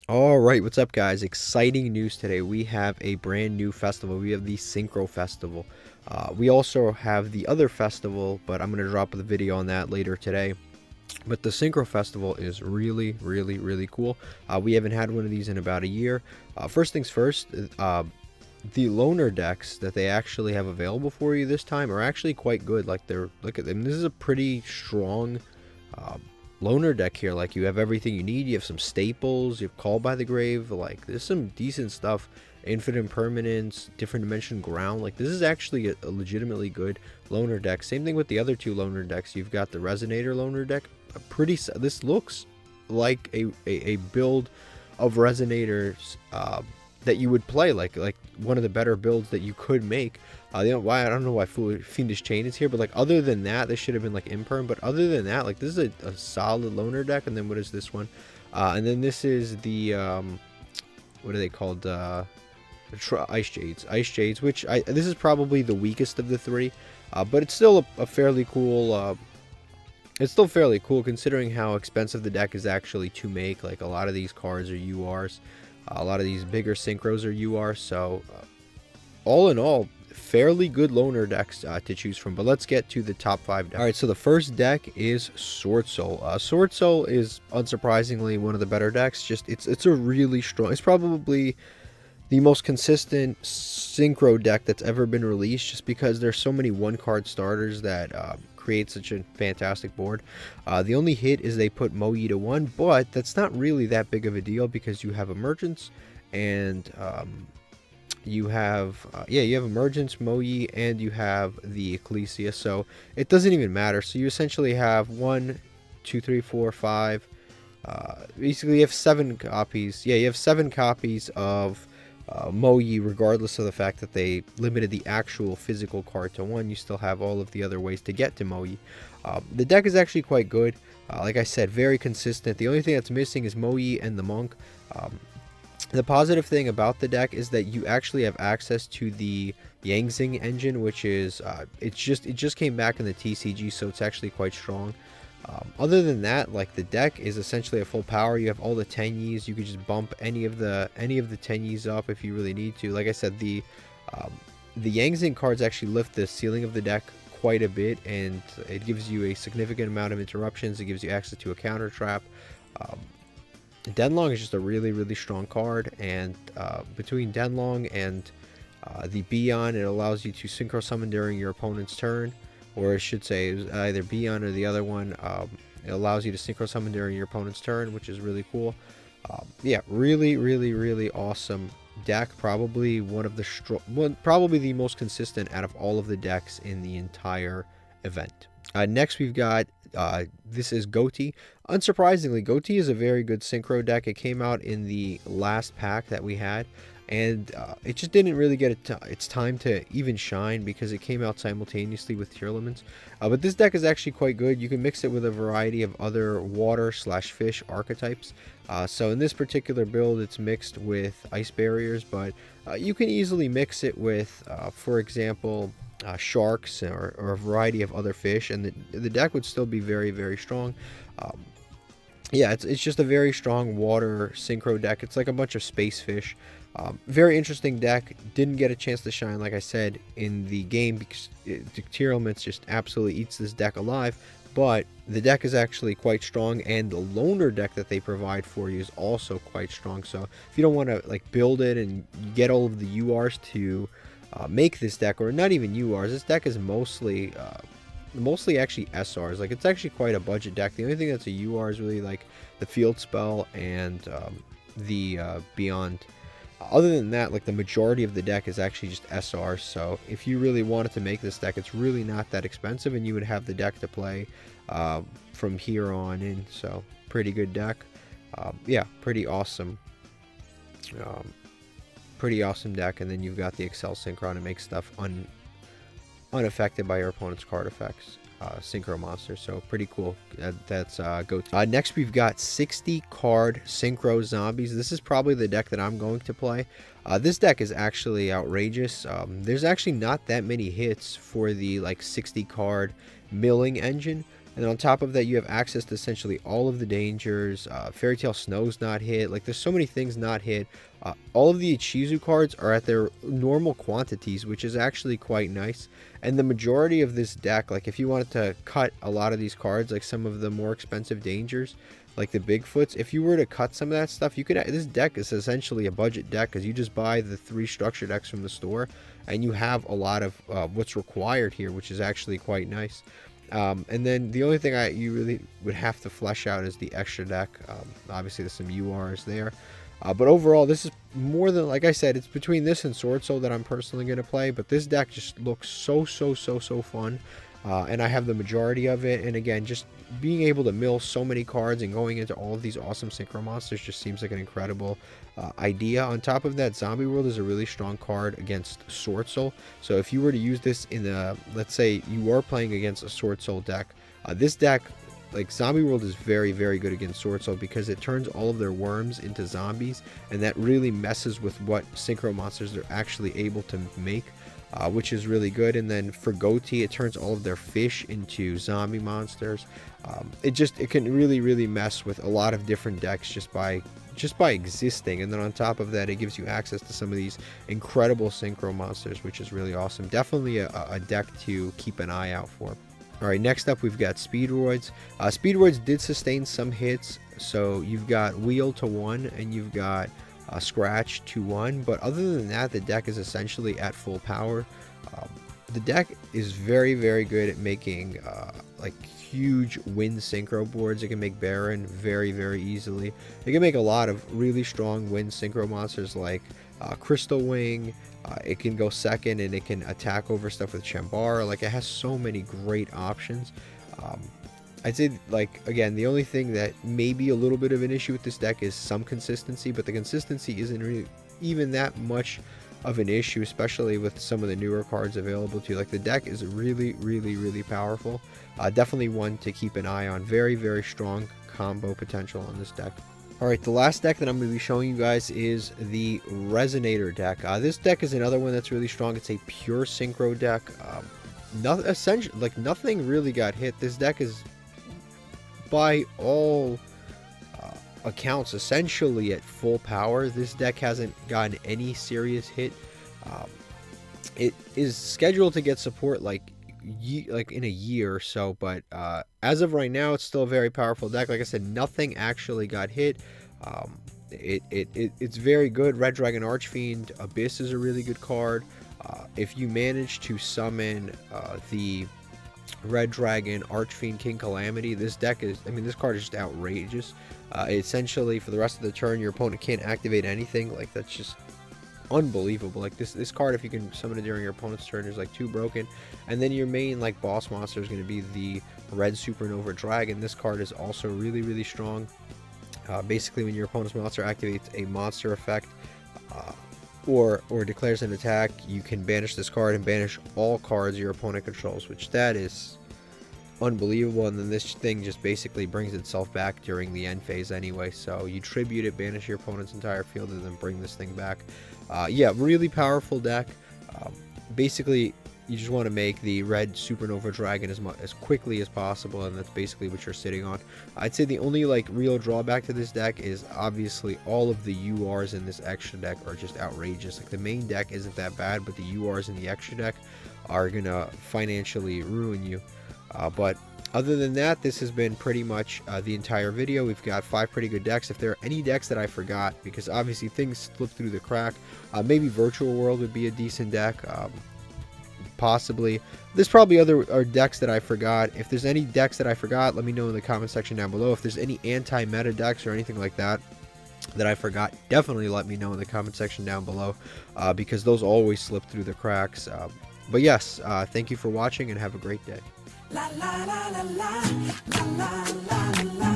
All right, what's up, guys? Exciting news today. We have a brand new festival. We have the Synchro Festival. We also have the other festival, but I'm going to drop the video on that later today. But the Synchro Festival is really, really, really cool. We haven't had one of these in about a year. First things first, the loner decks that they actually have available for you this time are actually quite good. Like, look at them. This is a pretty strong uh, loner deck here. Like, you have everything you need. You have some staples. You have Call by the Grave. Like, there's some decent stuff. Infinite Impermanence, Different Dimension Ground. Like, this is actually a legitimately good loner deck. Same thing with the other two loner decks. You've got the Resonator loner deck. This looks like a build of Resonators that you would play, like one of the better builds that you could make. I don't know why Fiendish Chain is here, but like, other than that, this should have been like Imperm. But other than that, like, this is a solid loner deck. And then what is this one? And then this is the what are they called? Ice Jades, which this is probably the weakest of the three, but it's still a fairly cool. It's still fairly cool considering how expensive the deck is actually to make. Like, a lot of these cards are URs. A lot of these bigger synchros are UR. So, all in all, fairly good loner decks to choose from. But let's get to the top 5 decks. All right, so the first deck is Swordsoul. Swordsoul is unsurprisingly one of the better decks. It's a really strong. It's probably the most consistent synchro deck that's ever been released, just because there's so many one-card starters that create such a fantastic board. The only hit is they put Moyi to 1, but that's not really that big of a deal because you have Emergence and you have Emergence, Moyi, and you have the Ecclesia, so it doesn't even matter. So you essentially have 1, 2, 3, 4, 5. Basically, you have 7 copies. Yeah, you have 7 copies of Moyi, regardless of the fact that they limited the actual physical card to 1. You still have all of the other ways to get to Moyi. The deck is actually quite good. Like I said, very consistent. The only thing that's missing is Moyi and the Monk. The positive thing about the deck is that you actually have access to the Yangzing engine, which is it just came back in the TCG, so it's actually quite strong. Other than that, like, the deck is essentially a full power. You have all the Tenyis. You could just bump any of the Tenyis up if you really need to. Like I said, the Yangzing cards actually lift the ceiling of the deck quite a bit, and it gives you a significant amount of interruptions. It gives you access to a counter trap. Denlong is just a really, really strong card, and between Denlong and the Beyond, it allows you to synchro summon during your opponent's turn. Or I should say, it was either Beyond or the other one. It allows you to synchro summon during your opponent's turn, which is really cool. Yeah, really, really, really awesome deck. Probably probably the most consistent out of all of the decks in the entire event. Next, we've got this is Goatee. Unsurprisingly, Goatee is a very good synchro deck. It came out in the last pack that we had, and it just didn't really get its time to even shine because it came out simultaneously with Tearlaments. But this deck is actually quite good. You can mix it with a variety of other water/fish archetypes. So in this particular build, it's mixed with ice barriers, but you can easily mix it with, for example, sharks or a variety of other fish, and the deck would still be very, very strong. Yeah, it's just a very strong water synchro deck. It's like a bunch of space fish. Very interesting deck. Didn't get a chance to shine, like I said, in the game because Tearlaments just absolutely eats this deck alive. But the deck is actually quite strong, and the loner deck that they provide for you is also quite strong. So if you don't want to like build it and get all of the URs to make this deck, or not even URs, this deck is mostly actually SRs. Like, it's actually quite a budget deck. The only thing that's a UR is really like the field spell and the Beyond. Other than that, like, the majority of the deck is actually just SRs. So if you really wanted to make this deck, it's really not that expensive, and you would have the deck to play from here on in. So pretty good deck. Yeah, pretty awesome. Pretty awesome deck. And then you've got the Excel Synchron to make stuff unaffected by your opponent's card effects. Synchro monster, so pretty cool. That's Goatee. Next, we've got 60 card Synchro Zombies. This is probably the deck that I'm going to play. This deck is actually outrageous. There's actually not that many hits for the like 60 card milling engine. And then on top of that, you have access to essentially all of the dangers. Fairy Tale Snow's not hit. Like, there's so many things not hit. All of the Ichizu cards are at their normal quantities, which is actually quite nice. And the majority of this deck, like if you wanted to cut a lot of these cards, like some of the more expensive dangers, like the Bigfoots, if you were to cut some of that stuff, you could. This deck is essentially a budget deck because you just buy the 3 structure decks from the store, and you have a lot of what's required here, which is actually quite nice. And then the only thing you really would have to flesh out is the extra deck. Obviously, there's some URs there. But overall, this is more than, like I said, it's between this and swordsoul that I'm personally going to play. But this deck just looks so fun. And I have the majority of it. And again, just being able to mill so many cards and going into all of these awesome synchro monsters just seems like an incredible idea. On top of that, Zombie World is a really strong card against swordsoul. So if you were to use this in the, let's say you are playing against a swordsoul deck, this deck, like Zombie World, is very good against swordsoul because it turns all of their worms into zombies, and that really messes with what synchro monsters they're actually able to make. Which is really good. And then for Goatee, it turns all of their fish into zombie monsters. It can really mess with a lot of different decks just by existing. And then on top of that, it gives you access to some of these incredible synchro monsters, which is really awesome. Definitely a deck to keep an eye out for. Alright, next up we've got Speedroids. Speedroids did sustain some hits, so you've got Wheel to 1 and you've got Scratch to 1, but other than that, the deck is essentially at full power. The deck is very good at making like huge wind synchro boards. It can make Baron very easily. It can make a lot of really strong wind synchro monsters like Crystal Wing. It can go second and it can attack over stuff with Chambara. Like, it has so many great options. I'd say, like, again, the only thing that may be a little bit of an issue with this deck is some consistency, but the consistency isn't really even that much of an issue, especially with some of the newer cards available to you. Like, the deck is really powerful. Definitely one to keep an eye on. Very strong combo potential on this deck. Alright, the last deck that I'm going to be showing you guys is the Resonator deck. This deck is another one that's really strong. It's a pure synchro deck. Nothing really got hit. This deck is, by all accounts, essentially at full power. This deck hasn't gotten any serious hit. It is scheduled to get support like in a year or so, but as of right now, it's still a very powerful deck. Like I said, nothing actually got hit. It's very good. Red Dragon Archfiend Abyss is a really good card. If you manage to summon the Red Dragon Archfiend King Calamity, this deck is, I mean, this card is just outrageous. Essentially, for the rest of the turn, your opponent can't activate anything. Like, that's just unbelievable. Like, this card, if you can summon it during your opponent's turn, is like too broken. And then your main like boss monster is going to be the Red Supernova Dragon. This card is also really strong. Basically, when your opponent's monster activates a monster effect or declares an attack, you can banish this card and banish all cards your opponent controls, which that is unbelievable. And then this thing just basically brings itself back during the end phase anyway, so you tribute it, banish your opponent's entire field, and then bring this thing back. Yeah, really powerful deck. Basically, you just want to make the Red Supernova Dragon as quickly as possible, and that's basically what you're sitting on. I'd say the only like real drawback to this deck is obviously all of the URs in this extra deck are just outrageous. Like, the main deck isn't that bad, but the URs in the extra deck are gonna financially ruin you. But other than that, this has been pretty much the entire video. We've got 5 pretty good decks. If there are any decks that I forgot, because obviously things slip through the crack, maybe Virtual World would be a decent deck. Possibly. There's probably other decks that I forgot. If there's any decks that I forgot, let me know in the comment section down below. If there's any anti-meta decks or anything like that I forgot, definitely let me know in the comment section down below, because those always slip through the cracks. But yes, thank you for watching and have a great day. La la la la la la la la la.